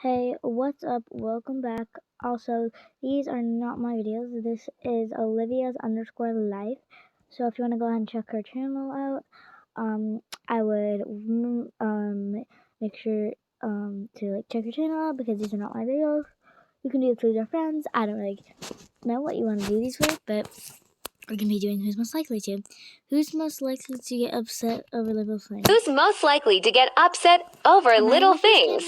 Hey, what's up? Welcome back. Also, these are not my videos. This is Olivia's underscore life. So if you want to go ahead and check her channel out, I would make sure to check her channel out because these are not my videos. You can do this with your friends. I don't really know what you want to do these with, but we're gonna be doing who's most likely to. Who's most likely to get upset over little things? Who's most likely to get upset over little things?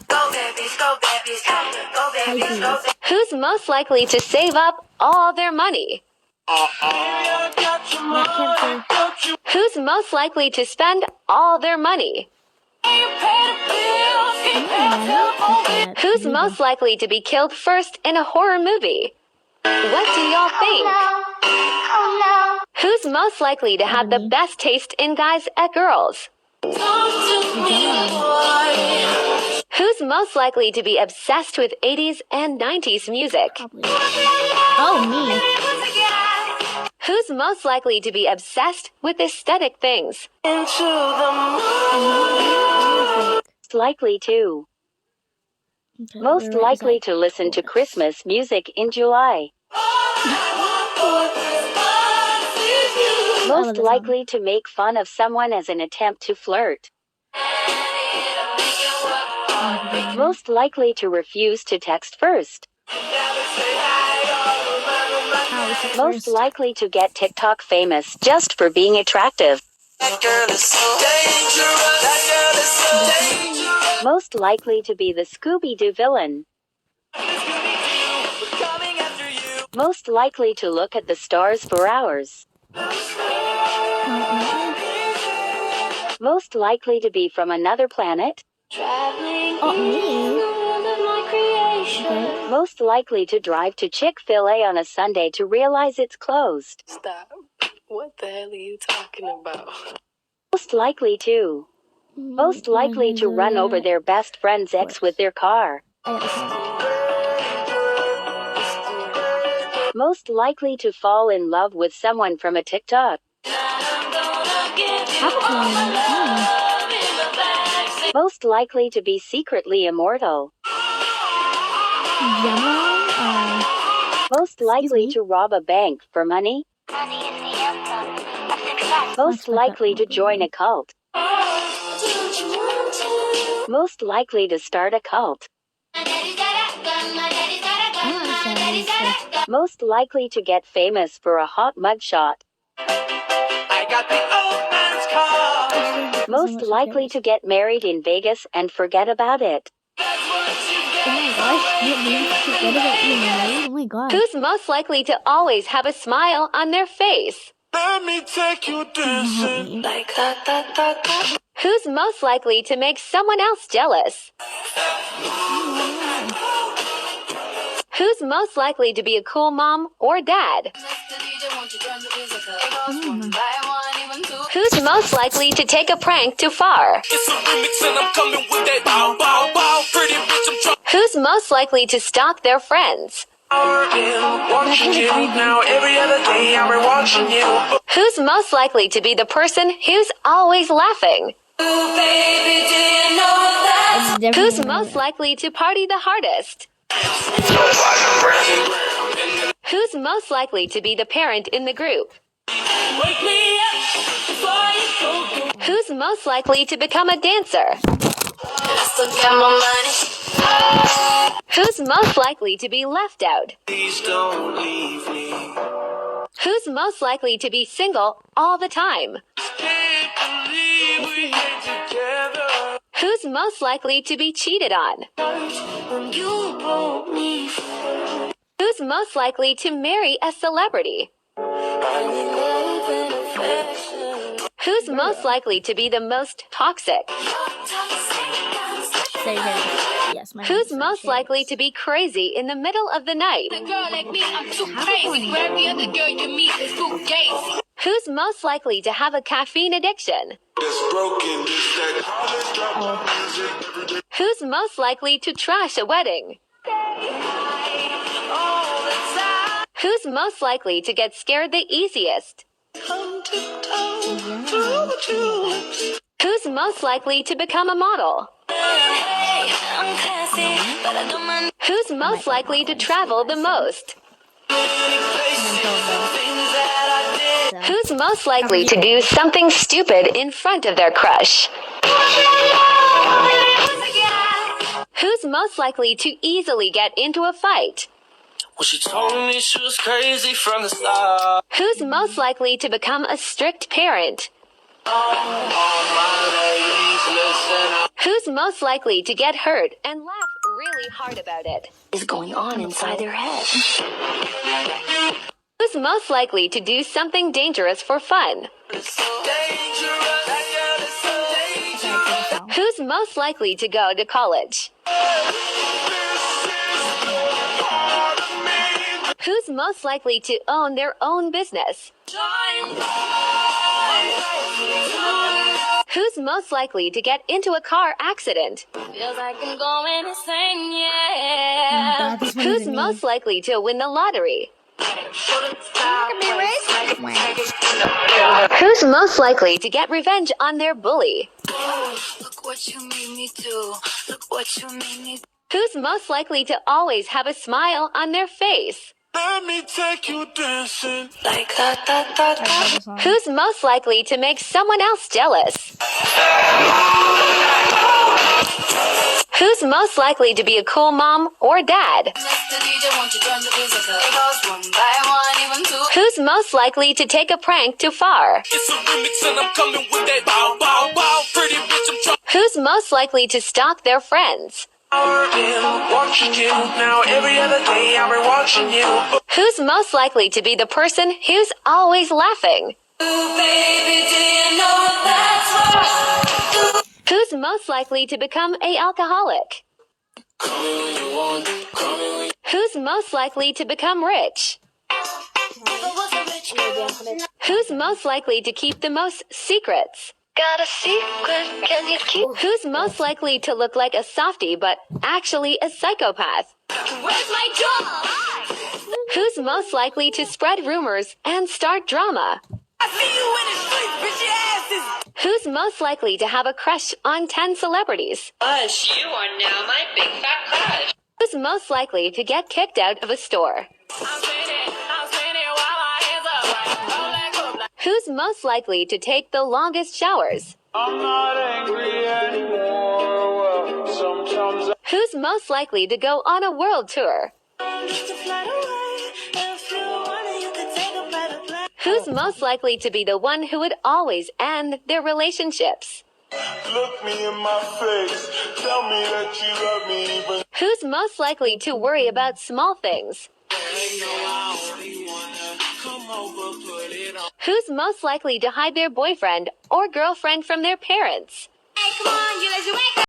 Go babies, go babies, go babies, go babies. Who's most likely to save up all their money? Who's most likely to spend all their money? Who's most likely to be killed first in a horror movie? What do y'all think? Who's most likely to have the best taste in guys at girls? Who's most likely to be obsessed with 80s and 90s music? Oh, me. Who's most likely to be obsessed with aesthetic things? Likely to. Okay, Most likely to listen to Christmas music in July. Most likely to make fun of someone as an attempt to flirt. Most likely to refuse to text first. Most likely to get TikTok famous just for being attractive. That girl is so dangerous. That girl is so dangerous. Most likely to be the Scooby-Doo villain. Coming after you. Most likely to look at the stars for hours. Most likely to be from another planet. me. Okay. Most likely to drive to Chick-fil-A on a Sunday to realize it's closed. Stop. What the hell are you talking about? Most likely to. Most likely to run over their best friend's ex with their car. Most likely to fall in love with someone from a TikTok. Most likely to be secretly immortal. Most likely to rob a bank for money. Most likely to join a cult. Most likely to start a cult. Most likely to get famous for a hot mugshot. I got the old man's car. Most likely to get married in Vegas and forget about it. Oh my gosh. Who's most likely to always have a smile on their face? Let me take you dancing. Like that. Who's most likely to make someone else jealous? Who's most likely to be a cool mom or dad? Who's most likely to take a prank too far? It's a remix and I'm coming with that bow, bow, bow. Pretty bitch, I'm trying. Who's most likely to stalk their friends? Watching you now every other day. I'm watching you. Who's most likely to be the person who's always laughing? Baby, do you know that? Who's most likely to party the hardest? Who's most likely to be the parent in the group? Wake me up before you go. Who's most likely to become a dancer? Still got my money. Who's most likely to be left out? Please don't leave me. Who's most likely to be single all the time? Can't believe we ain't together. Who's most likely to be cheated on? When you broke me, Who's most likely to marry a celebrity? I need love and affection. Who's most likely to be the most toxic? Yes, my Who's most likely to be crazy in the middle of the night? A girl like me, I'm too crazy. For every other girl you meet is too gazy. Who's most likely to have a caffeine addiction? It's broken, it's that college drop music. Who's most likely to trash a wedding? All the time. Who's most likely to get scared the easiest? Come tiptoe through the tulips. Who's most likely to become a model? Hey, I'm classy Who's most likely to travel the most? Who's most likely to do something stupid in front of their crush? Who's most likely to easily get into a fight? Well, she told me she was crazy from the start. Who's most likely to become a strict parent? All my ladies, listen up. Who's most likely to get hurt and laugh really hard about it? Is going on inside their head? Who's most likely to do something dangerous for fun? It's so dangerous. That girl is so dangerous. Who's most likely to go to college? Who's most likely to own their own business? Who's most likely to get into a car accident? Feels like I'm going insane, yeah. Who's most likely to win the lottery? Who's most likely to get revenge on their bully? Look what you made me do. Look what you made me do. Who's most likely to always have a smile on their face? Let me take you dancing. Like that. Who's most likely to make someone else jealous? Who's most likely to be a cool mom or dad? Mr. DJ, won't you turn the music up? It goes one by one, even two. Who's most likely to take a prank too far? It's a remix and I'm coming with that bow, bow, bow. Pretty bitch, I'm trying. Who's most likely to stalk their friends? Watching you now every other day. I've been watching you. Who's most likely to be the person who's always laughing? Ooh, baby, do you know that's right? Who's most likely to become an alcoholic? Who's most likely to become rich? Who's most likely to keep the most secrets? Got a secret? Can you keep? Who's most likely to look like a softie but actually a psychopath? Where's my jaw? Who's most likely to spread rumors and start drama? I see you in the streets, bitch, your ass is. Who's most likely to have a crush on 10 celebrities? Hush, you are now my big fat crush. Who's most likely to get kicked out of a store? I'm spinning while my hands up right. Go black. Who's most likely to take the longest showers? I'm not angry anymore. Well, sometimes Who's most likely to go on a world tour? Who's most likely to be the one who would always end their relationships? look me in my face. Tell me that you love me even. Who's most likely to worry about small things? Come over, put it on. Who's most likely to hide their boyfriend or girlfriend from their parents? Hey, come on, you lazy wake